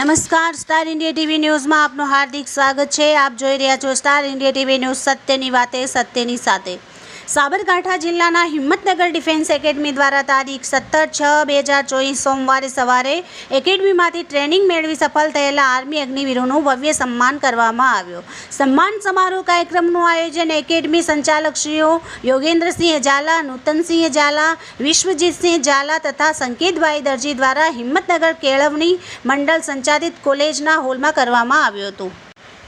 નમસ્કાર, star India TV ન્યૂઝમાં આપનું હાર્દિક સ્વાગત છે। આપ જોઈ રહ્યા છો સ્ટાર ઇન્ડિયા ટીવી ન્યૂઝ, સત્યની વાતે સત્યની સાથે। સાબરકાંઠા જિલ્લાના હિંમતનગર ડિફેન્સ એકેડમી દ્વારા તારીખ 17/6/2024 સોમવારે સવારે એકેડમીમાંથી ટ્રેનિંગ મેળવી સફળ થયેલા આર્મી અગ્નિવીરોનું ભવ્ય સન્માન કરવામાં આવ્યો। સન્માન સમારોહ કાર્યક્રમનું આયોજન એકેડમી સંચાલક શ્રીઓ યોગેન્દ્રસિંહ ઝાલા, નૂતનસિંહ ઝાલા, વિશ્વજીતસિંહ ઝાલા તથા સંકેતભાઈ દરજી દ્વારા હિંમતનગર કેળવણી મંડળ સંચાલિત કોલેજના હોલમાં કરવામાં આવ્યું હતું।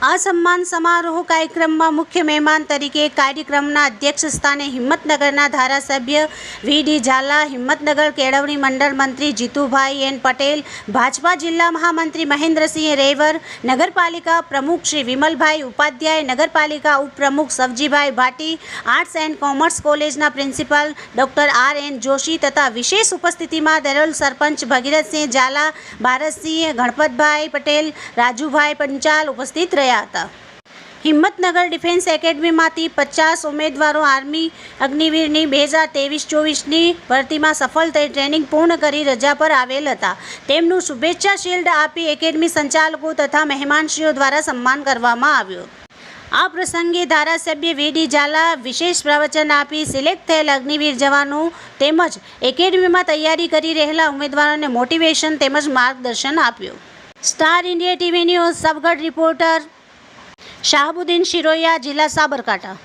આ સન્માન સમારોહ કાર્યક્રમમાં મુખ્ય મહેમાન તરીકે કાર્યક્રમના અધ્યક્ષ સ્થાને હિંમતનગરના ધારાસભ્ય વી.ડી. ઝાલા, હિંમતનગર કેળવણી મંડળ મંત્રી જીતુભાઈ એન પટેલ, ભાજપા જિલ્લા મહામંત્રી મહેન્દ્રસિંહ રેવર, નગરપાલિકા પ્રમુખ શ્રી વિમલભાઈ ઉપાધ્યાય, નગરપાલિકા ઉપપ્રમુખ સવજીભાઈ ભાટી, આર્ટ્સ એન્ડ કોમર્સ કોલેજના પ્રિન્સિપાલ ડૉક્ટર આર.એન. જોશી તથા વિશેષ ઉપસ્થિતિમાં દરોલ સરપંચ ભગીરથસિંહ ઝાલા, ભારતસિંહ, ગણપતભાઈ પટેલ, રાજુભાઈ પંચાલ ઉપસ્થિત રહ્યા હતા। હિંમતનગર ડિફેન્સ એકેડમીમાંથી 50 ઉમેદવારો આર્મી અગ્નિવીરની 2023-24ની ભરતીમાં સફળ થઈ ટ્રેનિંગ પૂર્ણ કરી રજા પર આવેલ હતા। તેમનું શુભેચ્છા શિલ્ડ આપી એકેડમી સંચાલકો તથા મહેમાનશ્રીઓ દ્વારા સન્માન કરવામાં આવ્યું। આ પ્રસંગે ધારાસભ્ય વી.ડી. ઝાલા વિશેષ પ્રવચન આપી સિલેક્ટ થયેલ અગ્નિવીર જવાનો તેમજ એકેડમીમાં તૈયારી કરી રહેલા ઉમેદવારોને મોટિવેશન તેમજ માર્ગદર્શન આપ્યું। સ્ટાર ઇન્ડિયા ટીવી ન્યૂઝ સબગઢ રિપોર્ટર શાહબુદ્દીન શિરોયા, જિલ્લા સાબરકાંઠા।